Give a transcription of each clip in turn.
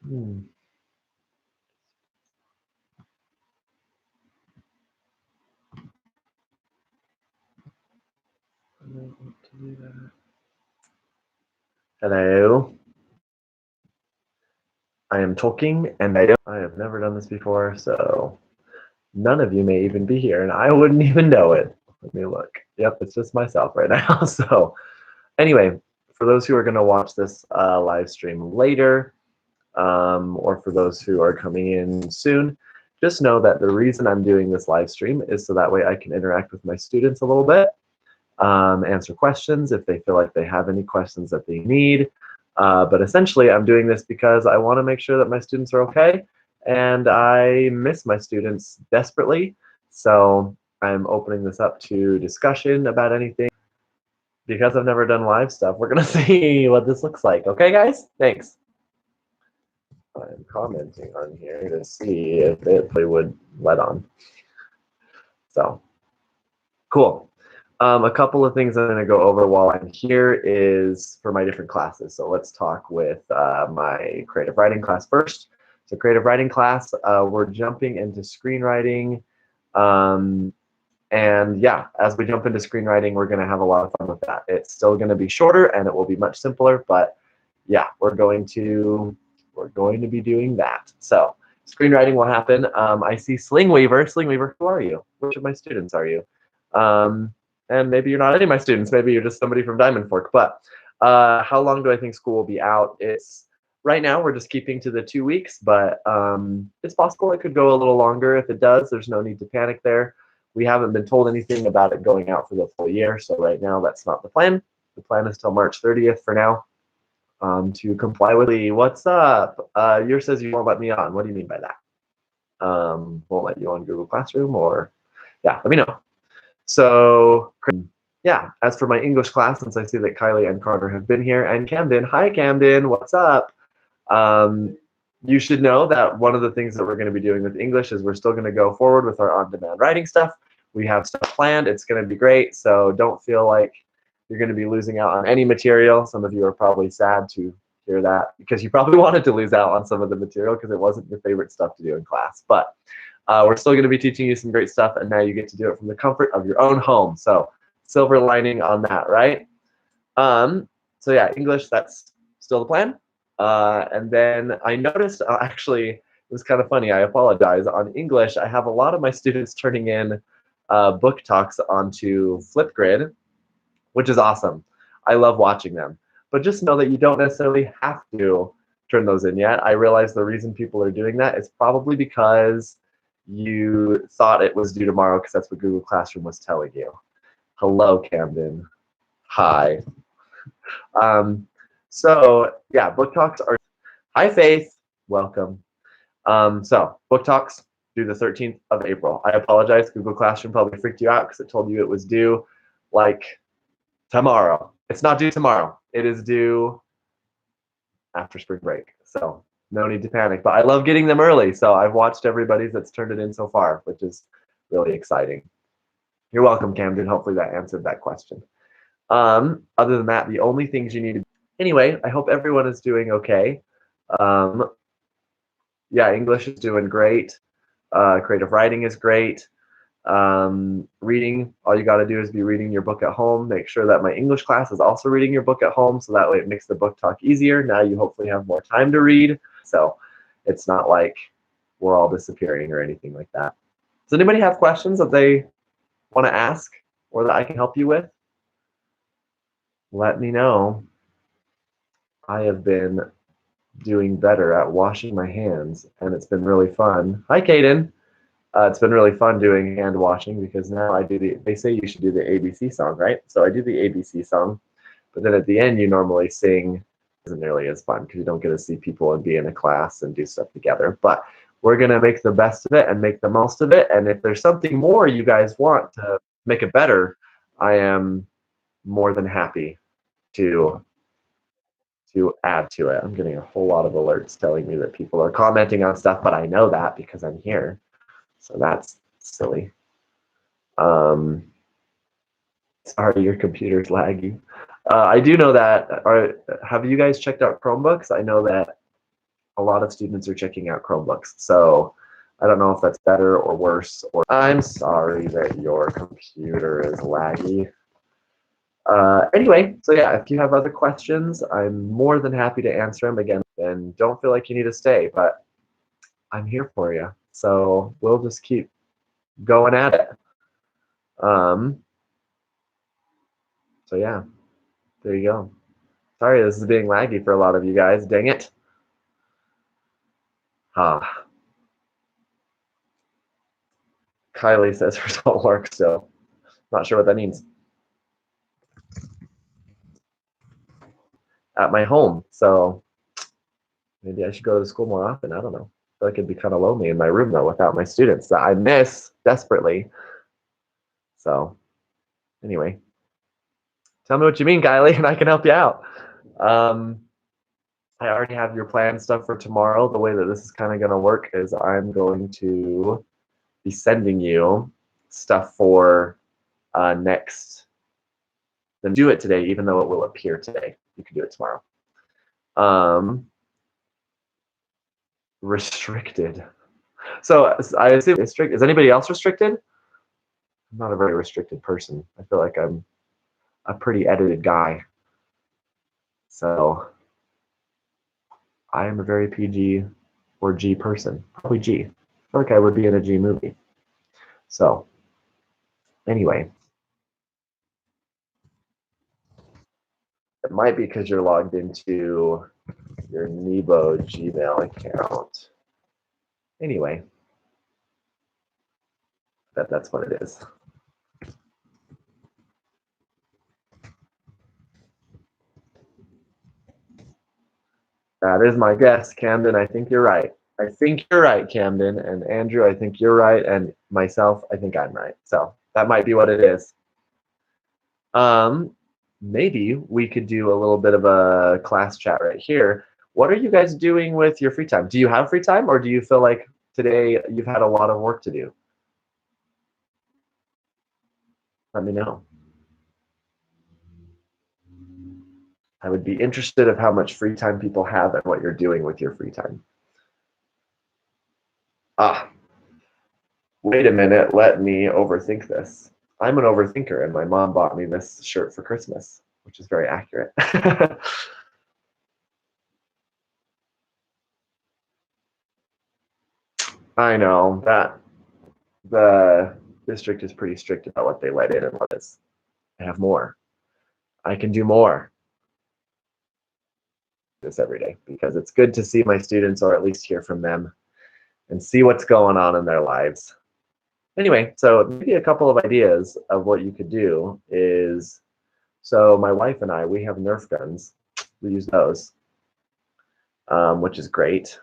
Hmm. I don't want to do that. Hello. I am talking and I have never done this before, so none of you may even be here and I wouldn't even know it. Let me look. Yep, it's just myself right now. So anyway, for those who are going to watch this live stream later, or for those who are coming in soon, just know that the reason I'm doing this live stream is so that way I can interact with my students a little bit, answer questions if they feel like they have any questions that they need. But essentially, I'm doing this because I want to make sure that my students are okay, and I miss my students desperately. So I'm opening this up to discussion about anything. Because I've never done live stuff, we're going to see what this looks like. Okay, guys? Thanks. I'm commenting on here to see if it would let on. So, cool. A couple of things I'm going to go over while I'm here is for my different classes. So let's talk with my creative writing class first. So creative writing class, we're jumping into screenwriting. And yeah, as we jump into screenwriting, we're going to have a lot of fun with that. It's still going to be shorter and it will be much simpler, but yeah, we're going to be doing that. So screenwriting will happen. I see Slingweaver. Slingweaver, who are you? Which of my students are you? And maybe you're not any of my students. Maybe you're just somebody from Diamond Fork. But how long do I think school will be out? It's right now we're just keeping to the 2 weeks, but it's possible it could go a little longer. If it does, there's no need to panic there. We haven't been told anything about it going out for the full year, so right now that's not the plan. The plan is till March 30th for now, to comply with the what's up. Yours says you won't let me on. What do you mean by that? Won't let you on Google Classroom, or yeah, let me know. So yeah, as for my English class, since I see that Kylie and Carter have been here, and Camden, hi Camden, what's up? Um, you should know that one of the things that we're going to be doing with English is we're still going to go forward with our on-demand writing stuff. We have stuff planned. It's going to be great. So don't feel like you're going to be losing out on any material. Some of you are probably sad to hear that because you probably wanted to lose out on some of the material because it wasn't your favorite stuff to do in class. But we're still going to be teaching you some great stuff, and now you get to do it from the comfort of your own home. So silver lining on that, right? So yeah, English, that's still the plan. And then I noticed, actually, it was kind of funny. I apologize. On English, I have a lot of my students turning in book talks onto Flipgrid, which is awesome. I love watching them. But just know that you don't necessarily have to turn those in yet. I realize the reason people are doing that is probably because you thought it was due tomorrow because that's what Google Classroom was telling you. Hello, Camden. Hi. Um, so yeah, book talks are. Hi, Faith. Welcome. So book talks due the 13th of April. I apologize. Google Classroom probably freaked you out because it told you it was due like tomorrow. It's not due tomorrow. It is due after spring break. So no need to panic. But I love getting them early. So I've watched everybody's that's turned it in so far, which is really exciting. You're welcome, Camden. Hopefully that answered that question. Other than that, the only things you need to. Anyway, I hope everyone is doing okay. Um, yeah, English is doing great. Creative writing is great. Reading, all you got to do is be reading your book at home. Make sure that my English class is also reading your book at home, so that way it makes the book talk easier. Now you hopefully have more time to read, so it's not like we're all disappearing or anything like that. Does anybody have questions that they want to ask or that I can help you with? Let me know. I have been doing better at washing my hands, and it's been really fun. Hi, Kaden. It's been really fun doing hand washing because now I do the. They say you should do the ABC song, right? So I do the ABC song, but then at the end you normally sing. Isn't nearly as fun because you don't get to see people and be in a class and do stuff together. But we're gonna make the best of it and make the most of it. And if there's something more you guys want to make it better, I am more than happy to add to it. I'm getting a whole lot of alerts telling me that people are commenting on stuff, but I know that because I'm here. So that's silly. Um, Sorry, your computer's laggy. I do know that. Have you guys checked out Chromebooks? I know that a lot of students are checking out Chromebooks. So I don't know if that's better or worse. Or I'm sorry that your computer is laggy. Anyway, so yeah, if you have other questions, I'm more than happy to answer them again. And don't feel like you need to stay, but I'm here for you. So we'll just keep going at it. So yeah, there you go. Sorry, this is being laggy for a lot of you guys. Dang it. Kylie says hers don't work still. Not sure what that means. At my home, so maybe I should go to school more often. I don't know. I feel like it'd be kind of lonely in my room though without my students that I miss desperately. So anyway, tell me what you mean, Kylie, and I can help you out. I already have your plan stuff for tomorrow. The way that this is kind of going to work is I'm going to be sending you stuff for next. Then do it today, even though it will appear today. You can do it tomorrow. Restricted. So I assume is anybody else restricted? I'm not a very restricted person. I feel like I'm a pretty edited guy. So I am a very PG or G person. Probably G. I feel like I would be in a G movie. So anyway. It might be because you're logged into your Nebo Gmail account. Anyway, that's what it is. That is my guess, Camden. I think you're right. I think you're right, Camden. And Andrew, I think you're right. And myself, I think I'm right. So that might be what it is. Maybe we could do a little bit of a class chat right here. What are you guys doing with your free time? Do you have free time, or do you feel like today you've had a lot of work to do? Let me know. I would be interested of how much free time people have and what you're doing with your free time. Wait a minute, let me overthink this. I'm an overthinker, and my mom bought me this shirt for Christmas, which is very accurate. I know that the district is pretty strict about what they let in and what is. I have more. I can do more this every day because it's good to see my students, or at least hear from them and see what's going on in their lives. Anyway, so maybe a couple of ideas of what you could do is, so my wife and I, we have Nerf guns. We use those, which is great.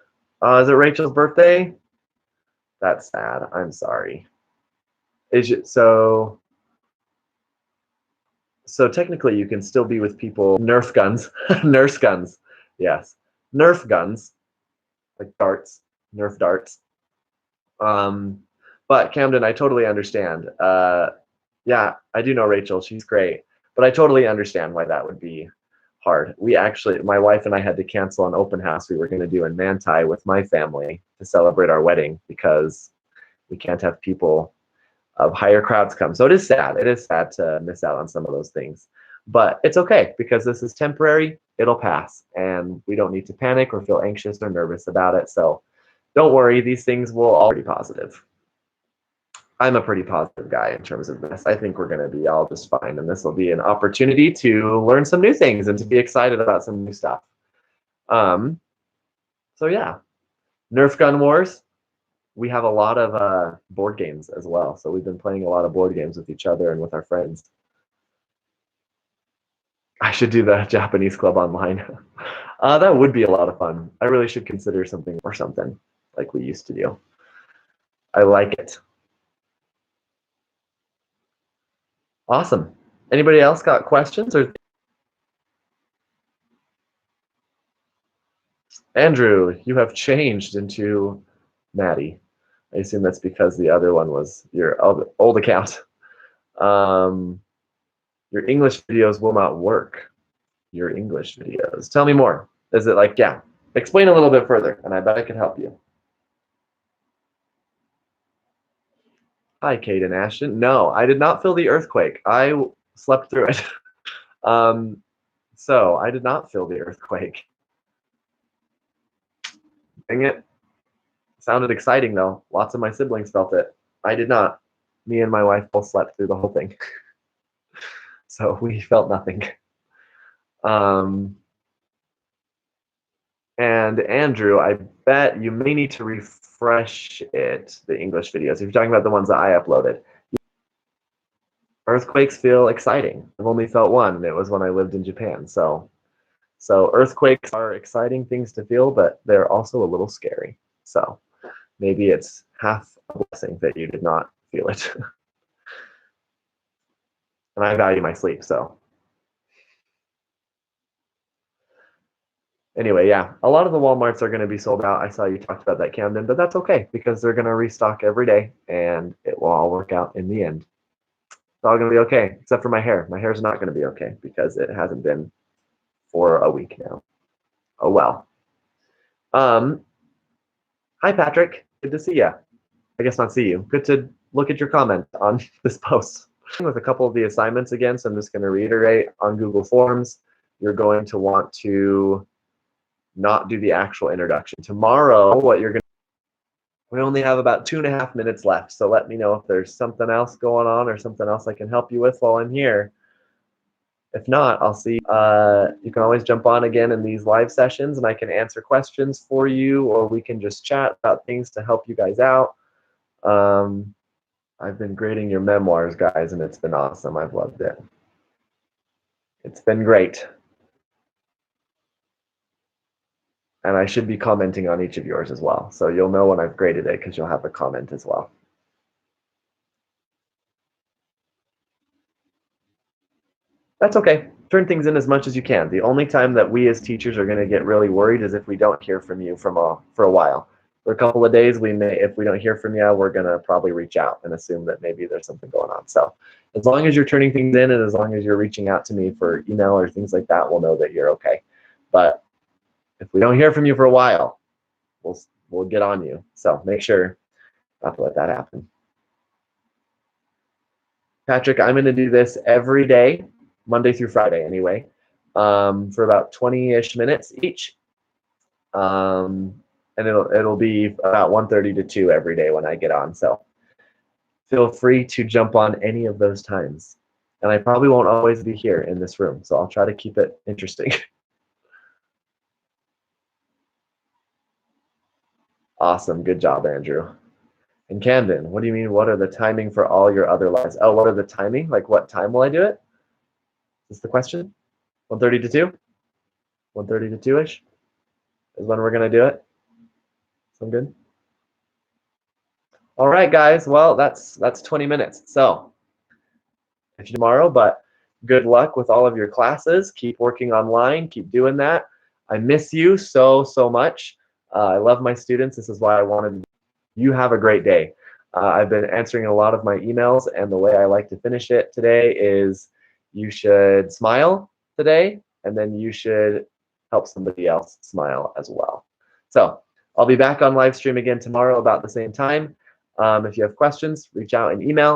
Is it Rachel's birthday? That's sad. I'm sorry. Is it so? So technically, you can still be with people. Nerf guns, Nerf guns. Yes, Nerf guns, like darts, Nerf darts. But Camden, I totally understand. Yeah, I do know Rachel. She's great, but I totally understand why that would be hard. We actually, my wife and I had to cancel an open house we were going to do in Manti with my family to celebrate our wedding because we can't have people of higher crowds come. So it is sad. It is sad to miss out on some of those things, but it's okay because this is temporary. It'll pass, and we don't need to panic or feel anxious or nervous about it. So don't worry. These things will all be positive. I'm a pretty positive guy in terms of this. I think we're going to be all just fine, and this will be an opportunity to learn some new things and to be excited about some new stuff. So yeah, Nerf Gun Wars. We have a lot of board games as well, so we've been playing a lot of board games with each other and with our friends. I should do the Japanese club online. That would be a lot of fun. I really should consider something or something like we used to do. I like it. Awesome. Anybody else got questions? Or Andrew, you have changed into Maddie. I assume that's because the other one was your old account. Your English videos will not work. Your English videos. Tell me more. Is it like, yeah, Explain a little bit further, and I bet I can help you. Hi, Kate and Ashton. No, I did not feel the earthquake. I slept through it. So I did not feel the earthquake. Dang it. Sounded exciting though. Lots of my siblings felt it. I did not. Me and my wife both slept through the whole thing. So we felt nothing. And Andrew, I bet you may need to refresh it, the English videos, if you're talking about the ones that I uploaded. Earthquakes feel exciting. I've only felt one, and it was when I lived in Japan. So earthquakes are exciting things to feel, but they're also a little scary. So maybe it's half a blessing that you did not feel it. And I value my sleep, so. Anyway, yeah, a lot of the Walmarts are going to be sold out. I saw you talked about that, Camden, but that's okay because they're going to restock every day and it will all work out in the end. It's all going to be okay, except for my hair. My hair's not going to be okay because it hasn't been for a week now. Oh, well. Hi, Patrick. Good to see you. I guess not see you. Good to look at your comment on this post. With a couple of the assignments again, so I'm just going to reiterate on Google Forms. You're going to want to not do the actual introduction. Tomorrow, what you're going to, we only have about 2.5 minutes left, so let me know if there's something else going on or something else I can help you with while I'm here. If not, I'll see. You can always jump on again in these live sessions and I can answer questions for you, or we can just chat about things to help you guys out. I've been grading your memoirs, guys, and it's been awesome. I've loved it. It's been great. And I should be commenting on each of yours as well. So you'll know when I've graded it because you'll have a comment as well. That's okay. Turn things in as much as you can. The only time that we as teachers are going to get really worried is if we don't hear from you for a while. For a couple of days, if we don't hear from you, we're going to probably reach out and assume that maybe there's something going on. So as long as you're turning things in and as long as you're reaching out to me for email or things like that, we'll know that you're okay. But if we don't hear from you for a while, we'll get on you. So make sure not to let that happen. Patrick, I'm going to do this every day, Monday through Friday anyway, for about 20-ish minutes each. And it'll be about 1:30 to 2 every day when I get on. So feel free to jump on any of those times. And I probably won't always be here in this room, so I'll try to keep it interesting. Awesome. Good job, Andrew. And Camden, what do you mean, what are the timing for all your other lives? Oh, what are the timing? Like what time will I do it? Is the question? 1:30 to 2? 1:30 to 2-ish is when we're going to do it. Sound good? All right, guys. Well, that's 20 minutes. So if you tomorrow, but good luck with all of your classes. Keep working online. Keep doing that. I miss you so much. I love my students. This is why I wanted you have a great day. I've been answering a lot of my emails, and the way I like to finish it today is you should smile today, and then you should help somebody else smile as well. So I'll be back on live stream again tomorrow about the same time. If you have questions, reach out and email.